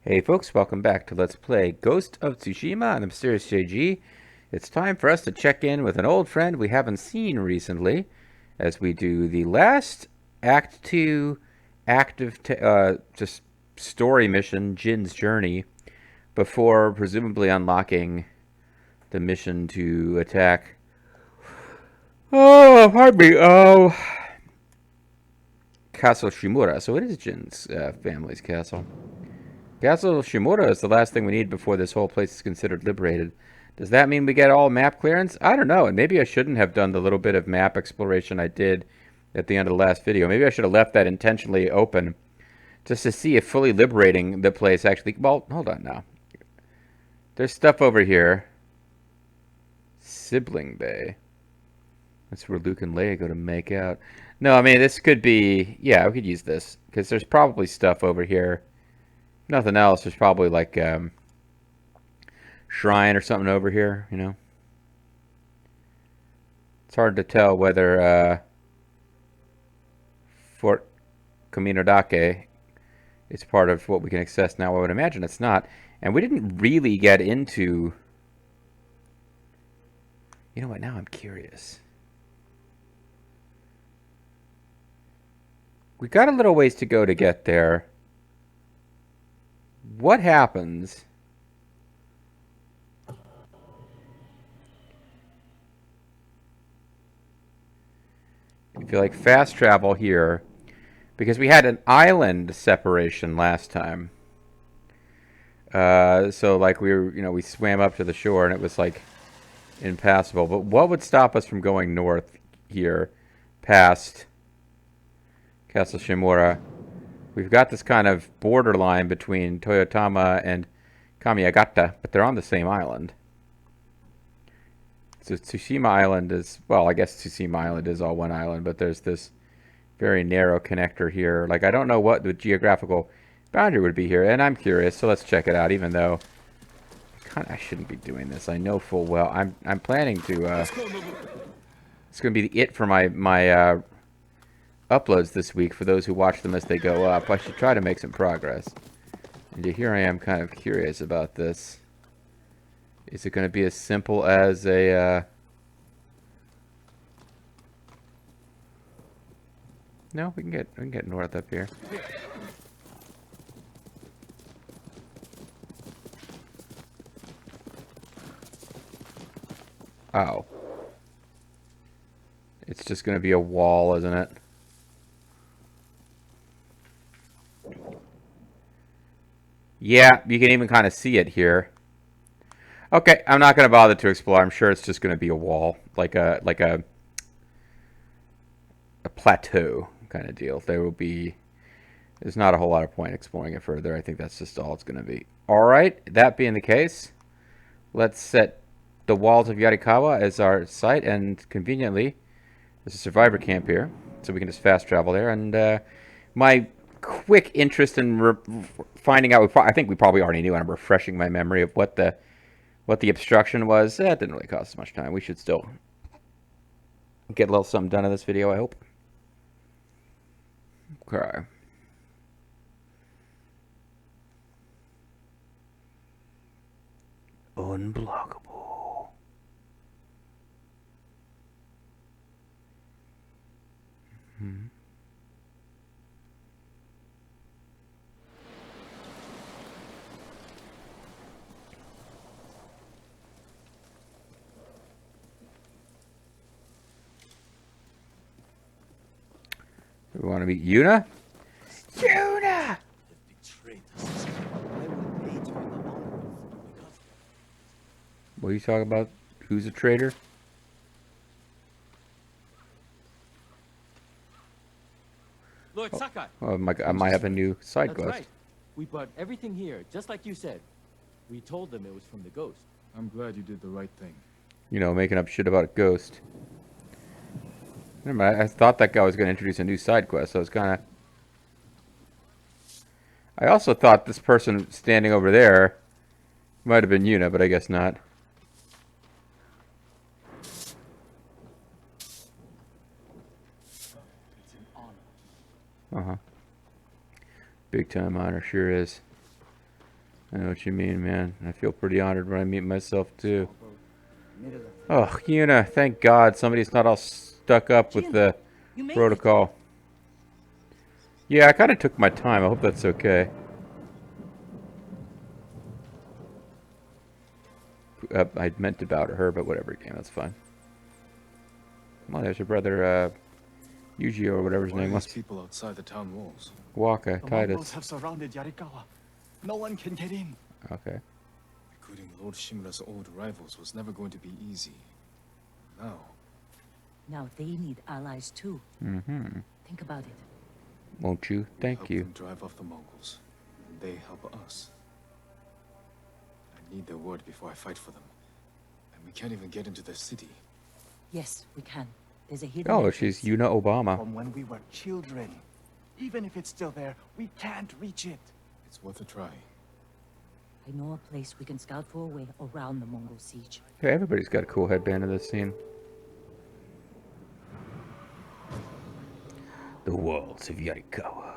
Hey folks, welcome back to Let's Play Ghost of Tsushima on the Mysterious JG. It's time for us to check in with an old friend we haven't seen recently as we do the last Act 2 active just story mission, Jin's Journey, before presumably unlocking the mission to attack... Oh, pardon me, Castle Shimura. So it is Jin's family's castle. Castle Shimura is the last thing we need before this whole place is considered liberated. Does that mean we get all map clearance? I don't know, and maybe I shouldn't have done the little bit of map exploration I did at the end of the last video. Maybe I should have left that intentionally open just to see if fully liberating the place actually... Well, hold on now. There's stuff over here. Sibling Bay. That's where Luke and Leia go to make out. No, I mean, this could be... Yeah, we could use this, because there's probably stuff over here. Nothing else. There's probably like shrine or something over here, you know. It's hard to tell whether Fort Kaminodake is part of what we can access now. I would imagine it's not. And we didn't really get into... You know what? Now I'm curious. We got a little ways to go to get there. What happens if you like fast travel here? Because we had an island separation last time. So like we swam up to the shore and it was like impassable. But what would stop us from going north here past Castle Shimura? We've got this kind of borderline between Toyotama and Kamiagata, but they're on the same island. So Tsushima Island is, well, I guess Tsushima Island is all one island, but there's this very narrow connector here. Like, I don't know what the geographical boundary would be here, and I'm curious, so let's check it out, even though I shouldn't be doing this. I know full well. I'm planning to, it's going to be it for my uploads this week for those who watch them as they go up. I should try to make some progress. And here I am kind of curious about this. Is it going to be as simple as a... No, we can get north up here. Oh. It's just going to be a wall, isn't it? Yeah, you can even kind of see it here. Okay, I'm not going to bother to explore. I'm sure it's just going to be a wall, like a plateau kind of deal. There's not a whole lot of point exploring it further. I think that's just all it's going to be. All right, that being the case, let's set the walls of Yarikawa as our site, and conveniently, there's a survivor camp here, so we can just fast travel there. And my quick interest in finding out, I think we probably already knew, and I'm refreshing my memory of what the obstruction was. That didn't really cost us much time. We should still get a little something done in this video, I hope. Okay. Unblockable. Hmm. We want to meet Yuna? Yuna! What are you talking about? Who's a traitor? Lord Sakai. Oh, I might have a new side That's quest. right. We brought everything here, just like you said. We told them it was from the ghost. I'm glad you did the right thing. You know, making up shit about a ghost. Never mind, I thought that guy was going to introduce a new side quest, so I was kind of... I also thought this person standing over there might have been Yuna, but I guess not. It's an honor. Uh-huh. Big time honor, sure is. I know what you mean, man. I feel pretty honored when I meet myself, too. Oh, Yuna, thank God somebody's not all stuck up with Jin, the you made it. protocol. Yeah, I kind of took my time. I hope that's okay. I meant about her, but whatever, game, that's fine. Well, there's your brother, Yuji, or whatever his Why are name these was. people outside the town walls? Waka, The Mongols Titus. have surrounded Yarikawa. No one can get in. Okay. Recruiting Lord Shimura's old rivals was never going to be easy. Now, Now they need allies too. Mm-hmm. Think about it. Won't you? Thank help you. them drive off the Mongols, and they help us. I need their word before I fight for them. And we can't even get into their city. Yes, we can. There's a hidden Oh, entrance. she's Yuna Obama. From when we were children. Even if it's still there, we can't reach it. It's worth a try. I know a place we can scout for a way around the Mongol siege. Yeah, everybody's got a cool headband in this scene. The walls of Yarikawa.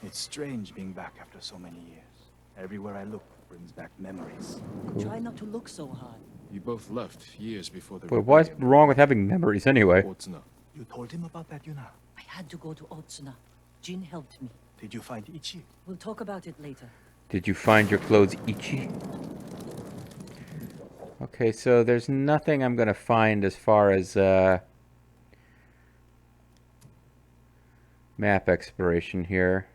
It's strange being back after so many years. Everywhere I look brings back memories. Cool. Try not to look so hard. You both left years before the Wait, what's rebellion. wrong with having memories anyway? Otsuna. You told him about that, Yuna? I had to go to Otsuna. Jin helped me. Did you find Ichi? We'll talk about it later. Did you find your clothes Ichi? Okay, so there's nothing I'm gonna find as far as map exploration here.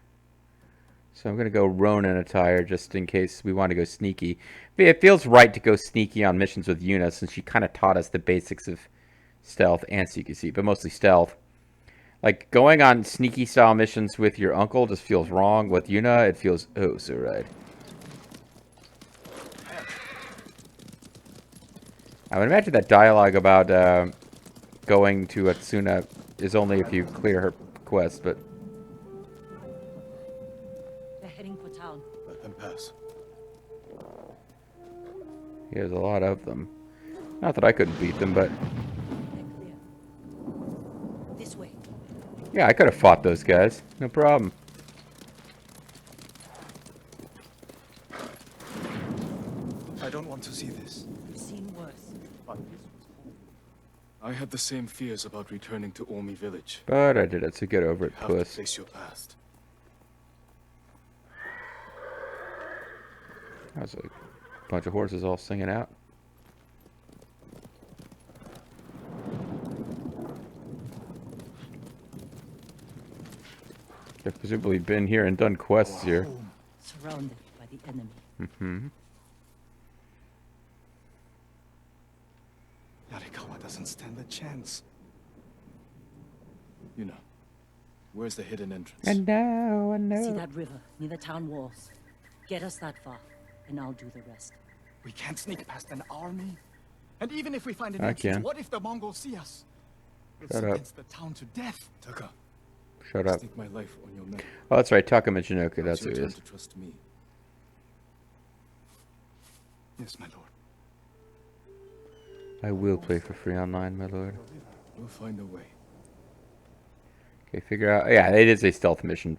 So I'm gonna go Ronin attire just in case we want to go sneaky. It feels right to go sneaky on missions with Yuna since she kind of taught us the basics of stealth and secrecy, but mostly stealth. Like going on sneaky style missions with your uncle just feels wrong. With Yuna, it feels oh so right. I would imagine that dialogue about going to Atsuna is only if you clear her quest, but They're heading for town. Let them pass. there's a lot of them. Not that I couldn't beat them, but They're clear. This way. yeah, I could have fought those guys. No problem. I don't want to see this. We've seen worse. But this was home. I had the same fears about returning to Omi village. But I did it, so get over You it, have to puss. face your past. That's a bunch of horses all singing out. They've presumably been here and done quests Our here. home. Surrounded by the enemy. Mm-hmm. Yarikawa doesn't stand a chance. You know, where's the hidden entrance? And now I See know. that river near the town walls? Get us that far, and I'll do the rest. We can't sneak past an army. And even if we find an I entrance, can. what if the Mongols see us? We'll Shut up. sentence the town to death. Taka, Shut up. stake my life on your men. Oh, that's right, Taka Michinoku, It's that's who your it turn is. to trust me. Yes, my lord. I will play for free online, my lord. We'll find a way. Okay, figure out. Yeah, it is a stealth mission.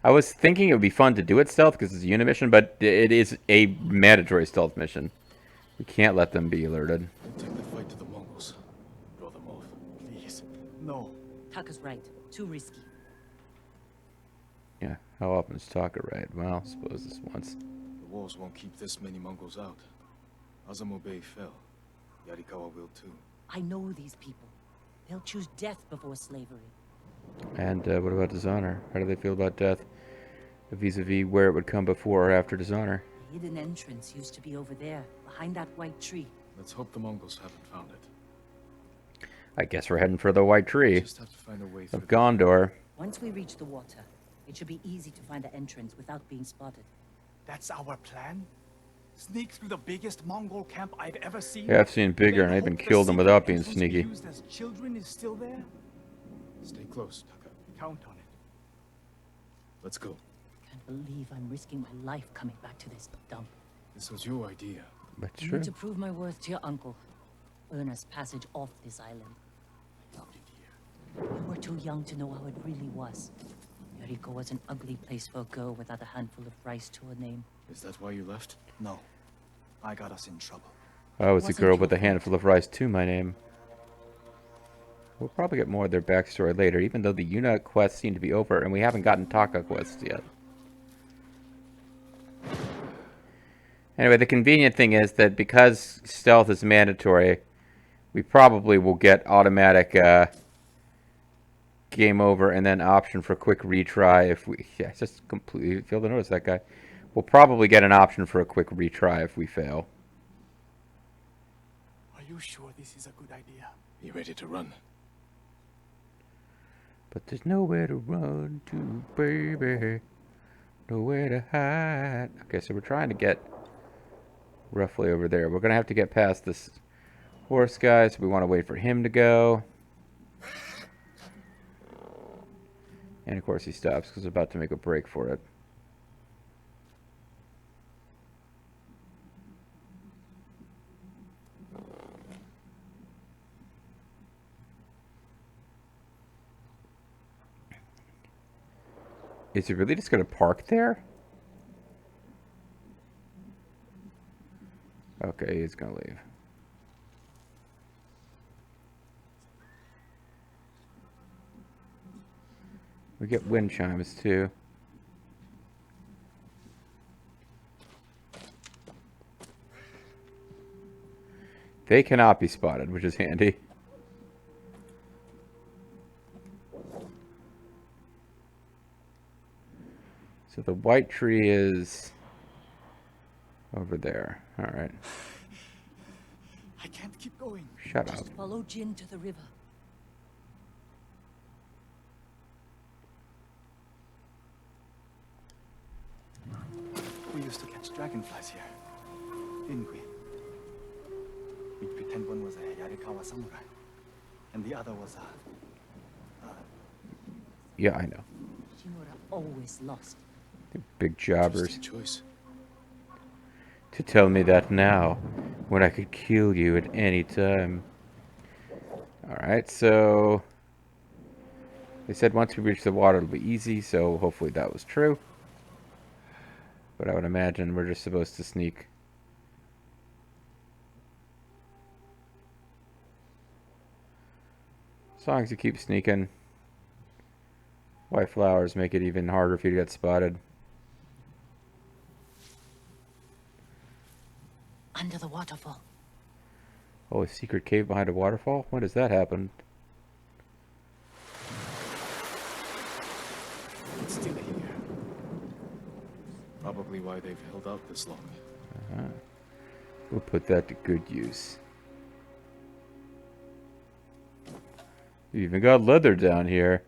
I was thinking it would be fun to do it stealth because it's a unit mission, but it is a mandatory stealth mission. We can't let them be alerted. We'll take the fight to the Mongols. Draw them off. Please. No. Taka's right. Too risky. Yeah, how often is Taka right? Well, I suppose this once. The walls won't keep this many Mongols out. Azamo Bay fell. Yarikawa will too. I know these people. They'll choose death before slavery. And what about dishonor? How do they feel about death vis-a-vis where it would come before or after dishonor? The hidden entrance used to be over there, behind that white tree. Let's hope the Mongols haven't found it. I guess we're heading for the white tree Just have to find a way through. of Gondor. Once we reach the water, it should be easy to find the entrance without being spotted. That's our plan? Sneak through the biggest Mongol camp I've ever seen? Yeah, I've seen bigger Then and I've been hope the killed them secret without being entrance we sneaky. used as children is still there? Stay close, Taka. Count on it. Let's go. Can't believe I'm risking my life coming back to this dump. This was your idea. But I true. need to prove my worth to your uncle. Earn us passage off this island. were too young to know how it really was. Jericho was an ugly place for a girl without a handful of rice to her name. Is that why you left? No. I got us in trouble. I was a Wasn't girl your with a fault. handful of rice to my name. We'll probably get more of their backstory later, even though the Yuna quests seem to be over, and we haven't gotten Taka quests yet. Anyway, the convenient thing is that because stealth is mandatory, we probably will get automatic game over and then option for quick retry if we... Yeah, I just completely failed to notice that guy. We'll probably get an option for a quick retry if we fail. Are you sure this is a good idea? Be ready to run. But there's nowhere to run to, baby. Nowhere to hide. Okay, so we're trying to get roughly over there. We're going to have to get past this horse guy, so we want to wait for him to go. And of course he stops because he's about to make a break for it. Is he really just going to park there? Okay, he's going to leave. We get wind chimes too. They cannot be spotted, which is handy. So the white tree is over there. All right. I can't keep going. Shut up. Just follow Jin to the river. We used to catch dragonflies here, didn't we? We'd pretend one was a Yarikawa samurai, and the other was a... Yeah, I know. Shimura always lost. Big jobbers. Interesting choice. To tell me that now, when I could kill you at any time. Alright, so... They said once we reach the water it'll be easy, so hopefully that was true. But I would imagine we're just supposed to sneak. As long as you keep sneaking. White flowers make it even harder for you to get spotted. Under the waterfall. Oh, a secret cave behind a waterfall? When does that happen? It's still here. Probably why they've held out this long. We'll put that to good use. You even got leather down here.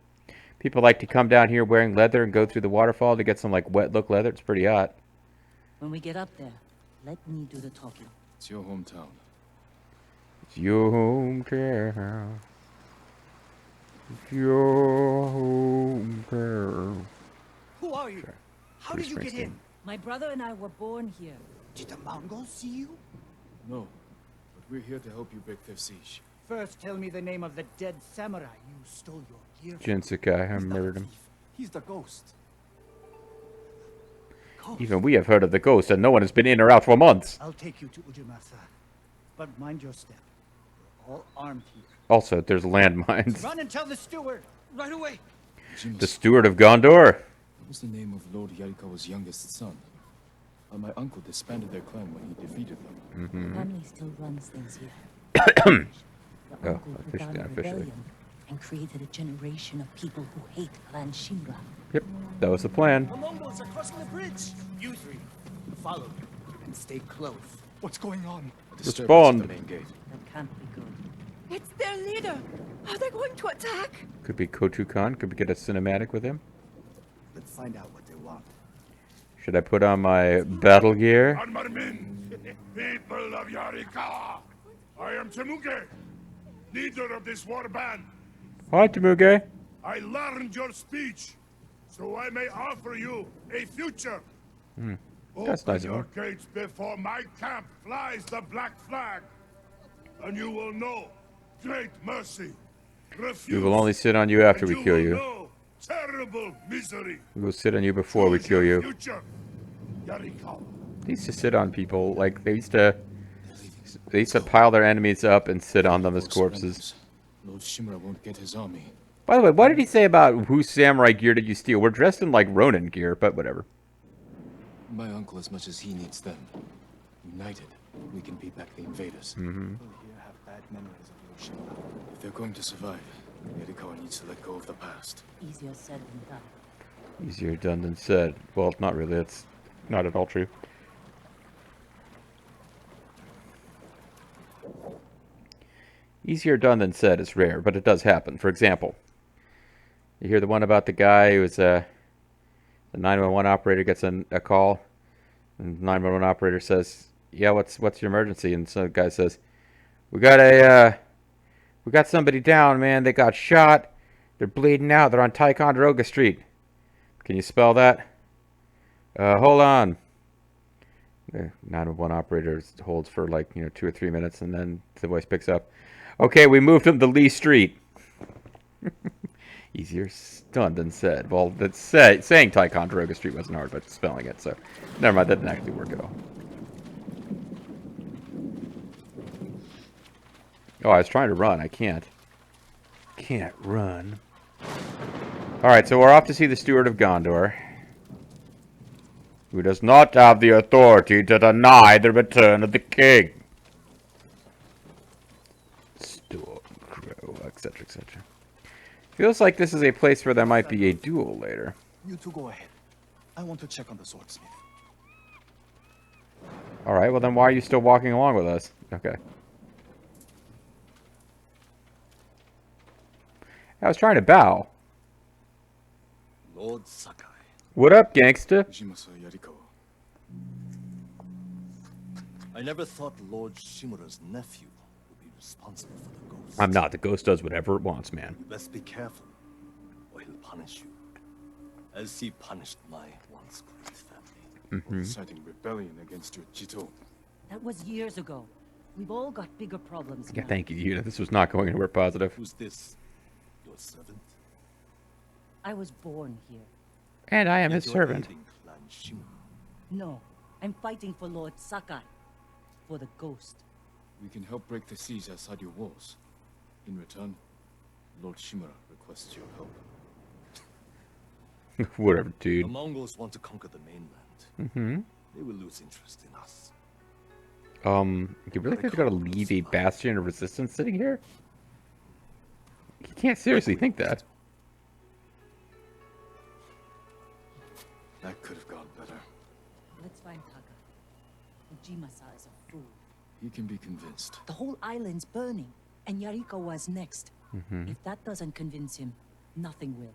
People like to come down here wearing leather and go through the waterfall to get some like wet look leather. It's pretty hot. When we get up there, let me do the talking. It's your hometown. It's your hometown. It's your hometown. Who are you? How did you get in? My brother and I were born here. Did the Mongols see you? No, but we're here to help you break their siege. First, tell me the name of the dead samurai you stole your gear from. Jinsukai, I He's not a murdered him. thief. He's the ghost. Even we have heard of the ghost, and no one has been in or out for months. I'll take you to Ujimasa. But mind your step. We're all armed here. Also, there's landmines. Run and tell the steward! Right away! The Steward of Gondor. What was the name of Lord Yarikawa's youngest son? My uncle disbanded their clan when he defeated them. The family still runs things here. Oh, The uncle began officially, a officially. rebellion and created a generation of people who hate Clan Shinra. Yep, that was the plan. The Mongols are crossing the bridge! You three, follow me and stay close. What's going on? Disturbance Respond. at the main gate. That can't be good. It's their leader. Are they going to attack? Could be Kotu-kan. Could we get a cinematic with him? Let's find out what they want. Should I put on my battle gear? Armarmin, people of Yarikawa, I am Temuge, leader of this war band. Hi, Temuge. I learned your speech, so I may offer you a future. That's Open nice of your him. gates before my camp flies the black flag, and you will know great mercy refuse. We will only sit on you after and we kill will you. know terrible misery. We will sit on you before we Choose kill your you. Future, Yarikawa. They used to sit on people, like, they used to pile their enemies up and sit on them as corpses. Lord Shimura won't get his army. By the way, what did he say about whose samurai gear did you steal? We're dressed in, like, Ronin gear, but whatever. My uncle, as much as he needs them. United, we can beat back the invaders. People here have bad memories of Lord Shimura. If they're going to survive, Yarikawa needs to let go of the past. Easier said than done. Easier done than said. Well, not really. That's not at all true. Easier done than said is rare, but it does happen. For example, you hear the one about the guy who was the 911 operator gets a call, and the 911 operator says, "Yeah, what's your emergency?" And so the guy says, "We got somebody down, man. They got shot. They're bleeding out. They're on Ticonderoga Street. Can you spell that?" Hold on. The 911 operator holds for like 2 or 3 minutes, and then the voice picks up. "Okay, we moved him to Lee Street." Easier done than said. Well, that's saying Ticonderoga Street wasn't hard, but spelling it, so never mind. That didn't actually work at all. Oh, I was trying to run. I can't. Can't run. Alright, so we're off to see the Steward of Gondor, who does not have the authority to deny the return of the king. Stormcrow, etc., etc. Feels like this is a place where there might be a duel later. You two go ahead. I want to check on the swordsmith. Alright, well then why are you still walking along with us? Okay. I was trying to bow. Lord Sakai. What up, gangsta? Ujimasa Yarikawa. I never thought Lord Shimura's nephew would be responsible for the ghost. I'm not. The ghost does whatever it wants, man. Best be careful, or he'll punish you, as he punished my once great family. Inciting rebellion against your Jito. That was years ago. We've all got bigger problems Yeah, now. thank you, Yuta. This was not going anywhere positive. Who's this? Your servant? I was born here. And I am his Yet you're servant. aiding Clan Shimura. No, I'm fighting for Lord Sakai. For the ghost. We can help break the siege outside your walls. In return, Lord Shimura requests your help. Whatever, The dude. Mongols want to conquer the mainland. Mm-hmm. They will lose interest in us. You really think they're gonna leave a bastion of resistance sitting here? You can't seriously think that. That could have gone better. Let's find Taka. Ujimasa is a fool. He can be convinced. The whole island's burning, and Yarikawa's next. If that doesn't convince him, nothing will.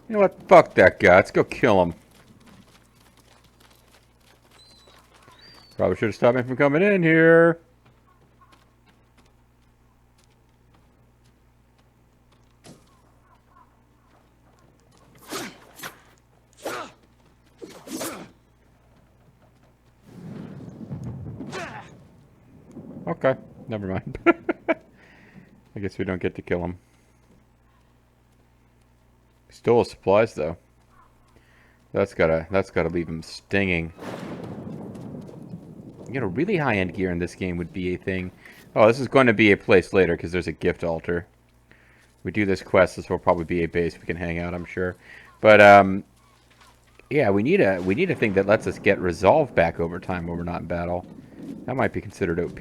You know what? Fuck that guy. Let's go kill him. Probably should have stopped me from coming in here. Okay, never mind. I guess we don't get to kill him. Stole supplies though. That's gotta leave him stinging. Really high-end gear in this game would be a thing. Oh, this is going to be a place later because there's a gift altar. We do this quest, this will probably be a base we can hang out, I'm sure. But yeah, we need a thing that lets us get resolve back over time when we're not in battle. That might be considered OP.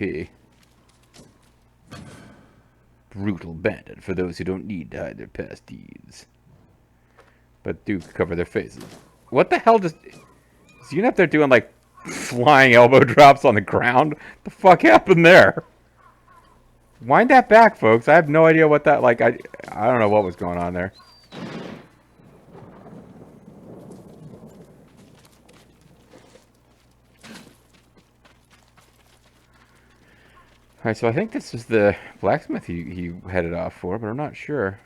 Brutal bandit for those who don't need to hide their past deeds, but do cover their faces. What the hell is Yuna up there doing like flying elbow drops on the ground? What the fuck happened there? Wind that back, folks. I have no idea what that I don't know what was going on there. Alright, so I think this is the blacksmith he headed off for, but I'm not sure.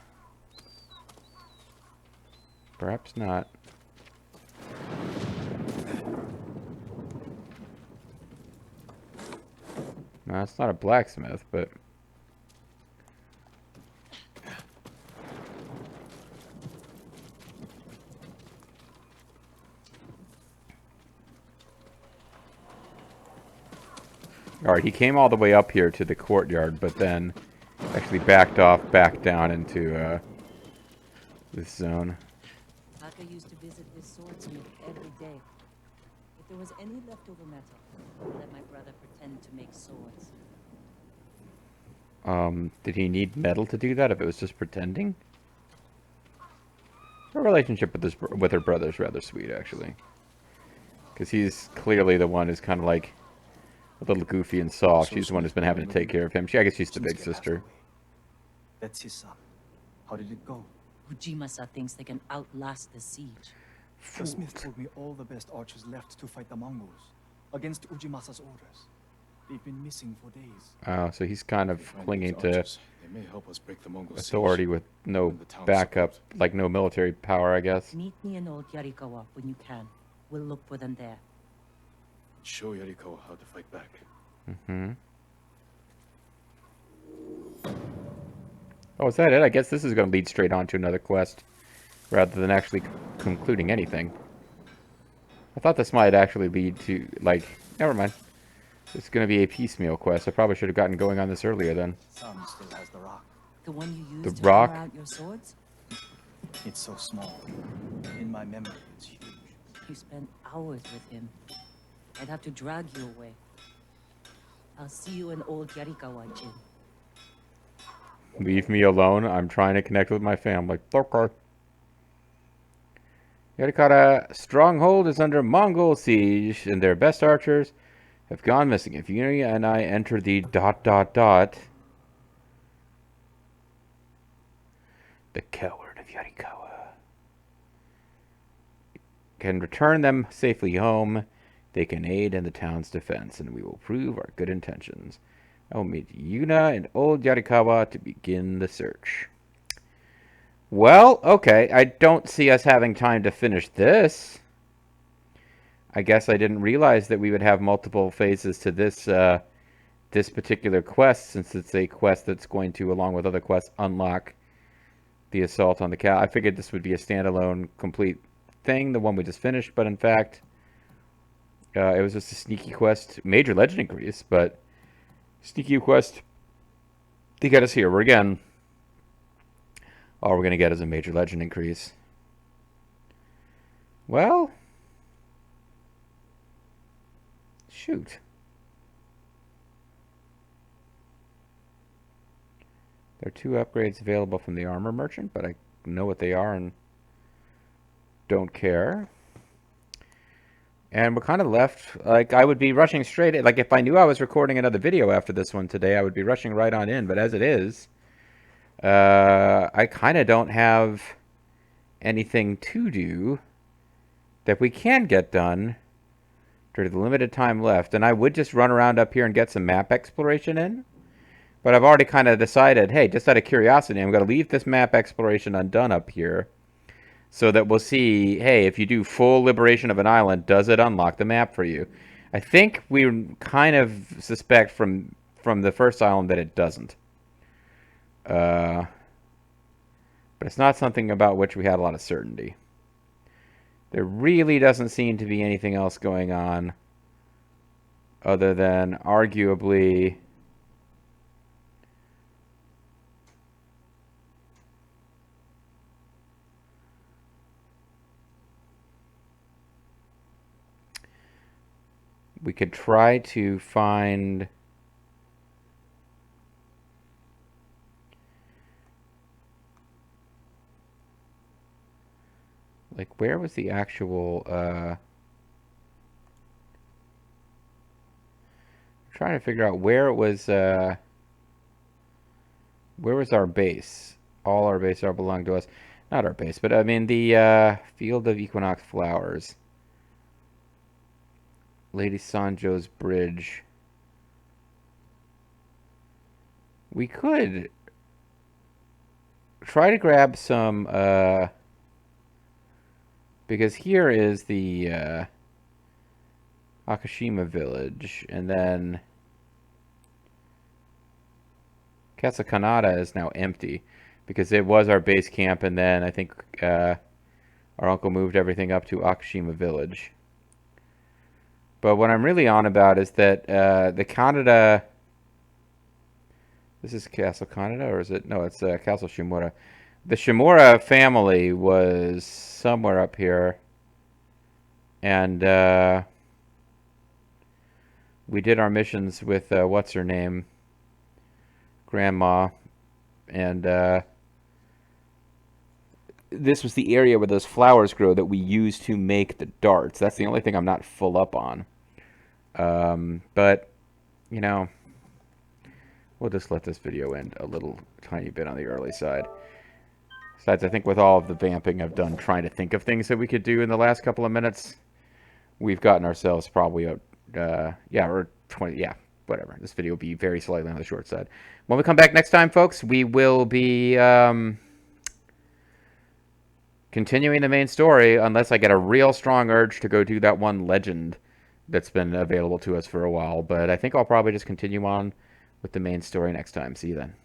Perhaps not. No, it's not a blacksmith, but... Alright, he came all the way up here to the courtyard, but then actually backed off back down into this zone. Aka used to visit this swordsmith every day. If there was any leftover metal, I'd let my brother pretend to make swords. Did he need metal to do that if it was just pretending? Her relationship with her brother is rather sweet, actually. Because he's clearly the one who's kind of like a little goofy and soft. She's the one who's been having to take care of him. I guess she's the big sister. That's his son. How did it go? Ujimasa thinks they can outlast the siege. The smith told me all the best archers left to fight the Mongols against Ujimasa's orders. They've been missing for days. Oh, so he's kind of clinging to They may help us break the Mongol authority siege with no when the town backup, supports. like no military power, I guess. Meet me in Old Yarikawa when you can. We'll look for them there. Show Yarikawa how to fight back. Mm-hmm. Oh, is that it? I guess this is going to lead straight on to another quest, rather than actually concluding anything. I thought this might actually lead to, like, never mind. It's going to be a piecemeal quest. I probably should have gotten going on this earlier then. Son still has the rock. The one you The used to rock? hammer out your swords? It's so small. In my memory, it's huge. You spent hours with him. I'd have to drag you away. I'll see you in Old Yarikawa, Jin. Leave me alone. I'm trying to connect with my family. Okay. Yarikara stronghold is under Mongol siege, and their best archers have gone missing. If you and I enter the ... The coward of Yarikawa can return them safely home. They can aid in the town's defense, and we will prove our good intentions. I will meet Yuna and Old Yarikawa to begin the search. Well, okay. I don't see us having time to finish this. I guess I didn't realize that we would have multiple phases to this this particular quest, since it's a quest that's going to, along with other quests, unlock the assault on the cow. I figured this would be a standalone, complete thing, the one we just finished, but in fact, it was just a sneaky quest, major legend increase, but sneaky quest to get us here. We're again, all we're going to get is a major legend increase. Well, shoot. There are 2 upgrades available from the armor merchant, but I know what they are and don't care. And we're kind of left, like, I would be rushing straight, like, if I knew I was recording another video after this one today, I would be rushing right on in, but as it is, I kind of don't have anything to do that we can get done during the limited time left, and I would just run around up here and get some map exploration in, but I've already kind of decided, hey, just out of curiosity, I'm going to leave this map exploration undone up here, so that we'll see, hey, if you do full liberation of an island, does it unlock the map for you? I think we kind of suspect from the first island that it doesn't. But it's not something about which we had a lot of certainty. There really doesn't seem to be anything else going on other than arguably we could try to find like, where was the actual trying to figure out where it was where was our base? All our base belong to us. Not our base, but I mean the Field of Equinox Flowers. Lady Sanjo's Bridge. We could try to grab some, because here is the Akashima village, and then Katsukanada is now empty, because it was our base camp, and then I think our uncle moved everything up to Akashima village. But what I'm really on about is that the Canada... This is Castle Canada, or is it? No, it's Castle Shimura. The Shimura family was somewhere up here. And we did our missions with, what's her name? Grandma. And this was the area where those flowers grow that we use to make the darts. That's the only thing I'm not full up on. But, you know, we'll just let this video end a little tiny bit on the early side. Besides, I think with all of the vamping I've done trying to think of things that we could do in the last couple of minutes, we've gotten ourselves probably out, yeah, or 20, yeah, whatever. This video will be very slightly on the short side. When we come back next time, folks, we will be continuing the main story, unless I get a real strong urge to go do that one legend that's been available to us for a while. But I think I'll probably just continue on with the main story next time. See you then.